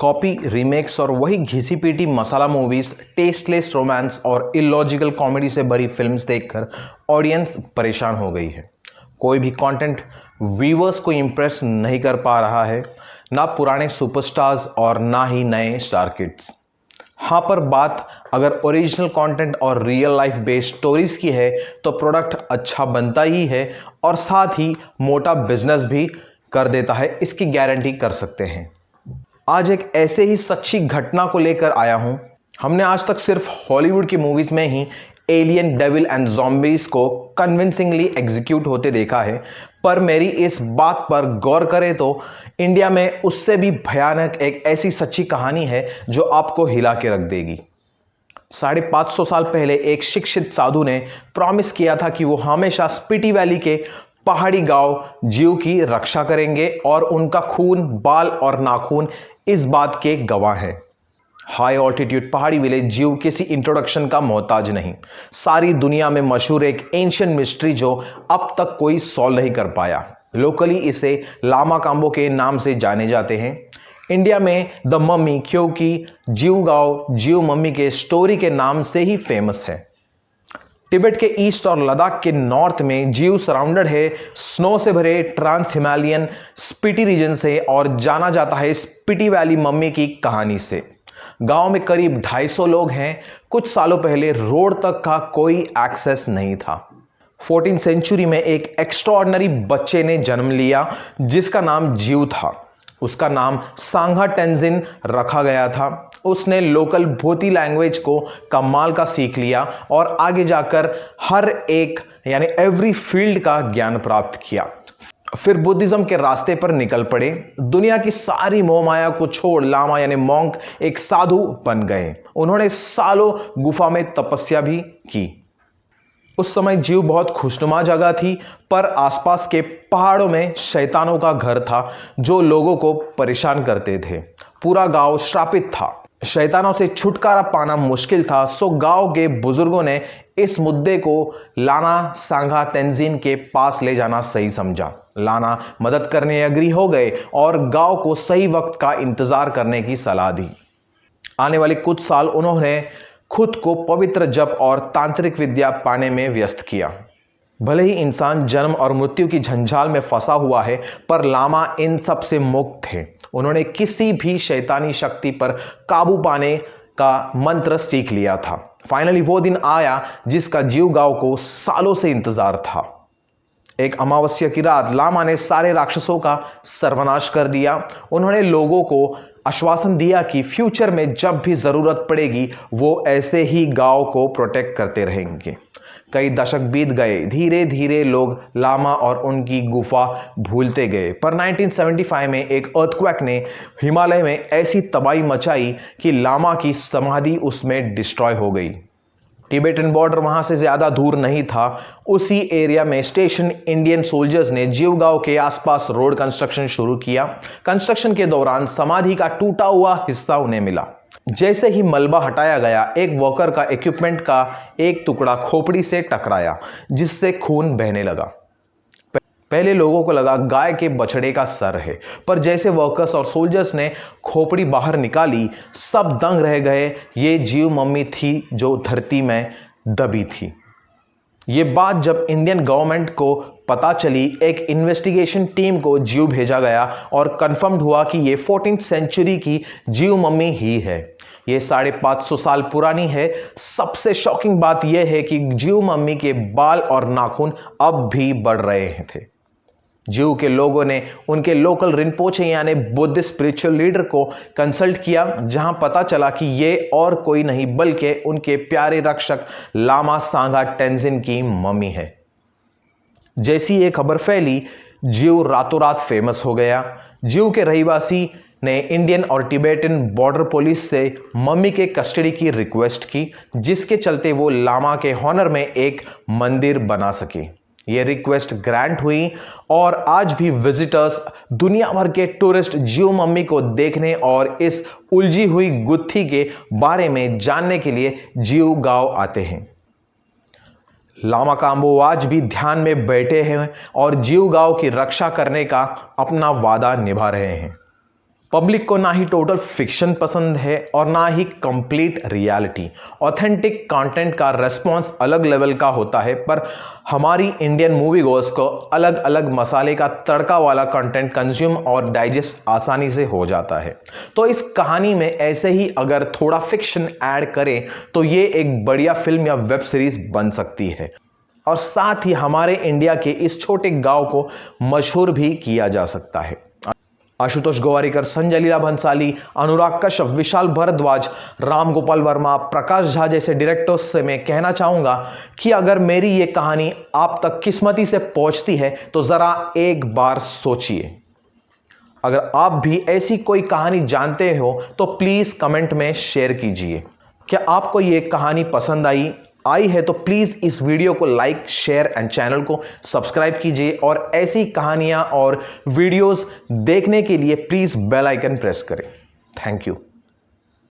Copy, remakes और वही घिसी PT मसाला movies, tasteless romance और इलॉजिकल कॉमेडी से भरी फिल्म्स देखकर ऑडियंस परेशान हो गई है। कोई भी कंटेंट व्यूअर्स को इंप्रेस नहीं कर पा रहा है, ना पुराने सुपरस्टार्स और ना ही नए स्टार किड्स। हाँ, पर बात अगर ओरिजिनल कंटेंट और रियल लाइफ बेस्ड स्टोरीज की है तो प्रोडक्ट अच्छा बनता ही है और साथ ही मोटा बिजनेस भी कर देता है, इसकी गारंटी कर सकते हैं। आज एक ऐसे ही सच्ची घटना को लेकर आया हूं। हमने आज तक सिर्फ हॉलीवुड की मूवीज में ही एलियन, डेविल एंड ज़ॉम्बीज को कन्विंसिंगली एग्जीक्यूट होते देखा है, पर मेरी इस बात पर गौर करें तो इंडिया में उससे भी भयानक एक ऐसी सच्ची कहानी है जो आपको हिला के रख देगी। 550 साल पहले एक शिक्षित साधु ने प्रॉमिस किया था कि वो हमेशा स्पीति वैली के पहाड़ी गांव जीव की रक्षा करेंगे और उनका खून, बाल और नाखून इस बात के गवाह हैं। हाई ऑल्टीट्यूड पहाड़ी विलेज जीव किसी इंट्रोडक्शन का मोहताज नहीं, सारी दुनिया में मशहूर एक एंशिएंट मिस्ट्री जो अब तक कोई सॉल्व नहीं कर पाया। लोकली इसे लामा काम्बो के नाम से जाने जाते हैं। इंडिया में द मम्मी क्योंकि जीव गांव जीव मम्मी के स्टोरी के नाम से ही फेमस है। तिब्बत के ईस्ट और लद्दाख के नॉर्थ में जीव सराउंडेड है स्नो से भरे ट्रांस हिमालयन स्पीति रीजन से और जाना जाता है स्पीति वैली मम्मी की कहानी से। गांव में करीब 250 लोग हैं। कुछ सालों पहले रोड तक का कोई एक्सेस नहीं था। 14th सेंचुरी में एक एक्स्ट्राऑर्डिनरी बच्चे ने जन्म लिया जिसका नाम जीव था। उसका नाम सांगा टेंजिन रखा गया था। उसने लोकल भोती लैंग्वेज को कमाल का सीख लिया और आगे जाकर हर एक यानी एवरी फील्ड का ज्ञान प्राप्त किया। फिर बुद्धिज्म के रास्ते पर निकल पड़े। दुनिया की सारी मोह माया को छोड़ लामा यानी मॉन्क एक साधु बन गए। उन्होंने सालों गुफा में तपस्या भी की। उस समय जीव बहुत खुशनुमा जगह थी, पर आसपास के पहाड़ों में शैतानों का घर था जो लोगों को परेशान करते थे। पूरा गांव श्रापित था। शैतानों से छुटकारा पाना मुश्किल था, सो गांव के बुजुर्गों ने इस मुद्दे को लाना सांगा तेंजिन के पास ले जाना सही समझा। लाना मदद करने एग्री हो गए और गांव को सही वक्त का इंतजार करने की सलाह दी। आने वाले कुछ साल उन्होंने खुद को पवित्र जप और तांत्रिक विद्या पाने में व्यस्त किया। भले ही इंसान जन्म और मृत्यु की झंझाल में फंसा हुआ है, पर लामा इन सब से मुक्त थे। उन्होंने किसी भी शैतानी शक्ति पर काबू पाने का मंत्र सीख लिया था। फाइनली वो दिन आया जिसका जीव गांव को सालों से इंतजार था। एक अमावस्या की रात लामा ने सारे राक्षसों का सर्वनाश कर दिया। उन्होंने लोगों को आश्वासन दिया कि फ्यूचर में जब भी जरूरत पड़ेगी वो ऐसे ही गांव को प्रोटेक्ट करते रहेंगे। कई दशक बीत गए। धीरे धीरे लोग लामा और उनकी गुफा भूलते गए, पर 1975 में एक अर्थक्वेक ने हिमालय में ऐसी तबाही मचाई कि लामा की समाधि उसमें डिस्ट्रॉय हो गई। टिबेटन बॉर्डर वहां से ज्यादा दूर नहीं था। उसी एरिया में स्टेशन इंडियन सोल्जर्स ने जीव गांव के आसपास रोड कंस्ट्रक्शन शुरू किया। कंस्ट्रक्शन के दौरान समाधि का टूटा हुआ हिस्सा उन्हें मिला। जैसे ही मलबा हटाया गया, एक वर्कर का इक्विपमेंट का एक टुकड़ा खोपड़ी से टकराया जिससे खून बहने लगा। पहले लोगों को लगा गाय के बछड़े का सर है, पर जैसे वर्कर्स और सोल्जर्स ने खोपड़ी बाहर निकाली, सब दंग रह गए। ये जीव मम्मी थी जो धरती में दबी थी। ये बात जब इंडियन गवर्नमेंट को पता चली, एक इन्वेस्टिगेशन टीम को जीव भेजा गया और कंफर्म हुआ कि ये 14th सेंचुरी की जीव मम्मी ही है। ये 550 साल पुरानी है। सबसे शॉकिंग बात यह है कि जीव मम्मी के बाल और नाखून अब भी बढ़ रहे थे। जीव के लोगों ने उनके लोकल रिनपोचे यानी बुद्धिस्ट स्पिरिचुअल लीडर को कंसल्ट किया, जहां पता चला कि ये और कोई नहीं बल्कि उनके प्यारे रक्षक लामा सांगा टेंजिन की मम्मी है। जैसी ये खबर फैली, जीव रातों रात फेमस हो गया। जीव के रहवासी ने इंडियन और टिबेटन बॉर्डर पुलिस से मम्मी के कस्टडी की रिक्वेस्ट की, जिसके चलते वो लामा के हॉनर में एक मंदिर बना सके। ये रिक्वेस्ट ग्रांट हुई और आज भी विजिटर्स दुनिया भर के टूरिस्ट जीव मम्मी को देखने और इस उलझी हुई गुत्थी के बारे में जानने के लिए जीव गांव आते हैं। लामा काम्बो आज भी ध्यान में बैठे हैं और जीव गांव की रक्षा करने का अपना वादा निभा रहे हैं। पब्लिक को ना ही टोटल फिक्शन पसंद है और ना ही कंप्लीट रियलिटी। ऑथेंटिक कंटेंट का रेस्पॉन्स अलग लेवल का होता है, पर हमारी इंडियन मूवी गोर्स को अलग अलग मसाले का तड़का वाला कंटेंट कंज्यूम और डाइजेस्ट आसानी से हो जाता है। तो इस कहानी में ऐसे ही अगर थोड़ा फिक्शन ऐड करें तो ये एक बढ़िया फिल्म या वेब सीरीज बन सकती है और साथ ही हमारे इंडिया के इस छोटे गांव को मशहूर भी किया जा सकता है। आशुतोष गोवारिकर, संजय लीला भंसाली, अनुराग कश्यप, विशाल भारद्वाज, राम गोपाल वर्मा, प्रकाश झा जैसे डायरेक्टर्स से मैं कहना चाहूंगा कि अगर मेरी ये कहानी आप तक किस्मती से पहुंचती है तो जरा एक बार सोचिए। अगर आप भी ऐसी कोई कहानी जानते हो तो प्लीज कमेंट में शेयर कीजिए। क्या आपको ये कहानी पसंद आई है तो प्लीज इस वीडियो को लाइक, शेयर एंड चैनल को सब्सक्राइब कीजिए और ऐसी कहानियां और वीडियोस देखने के लिए प्लीज बेल आइकन प्रेस करें। Thank you.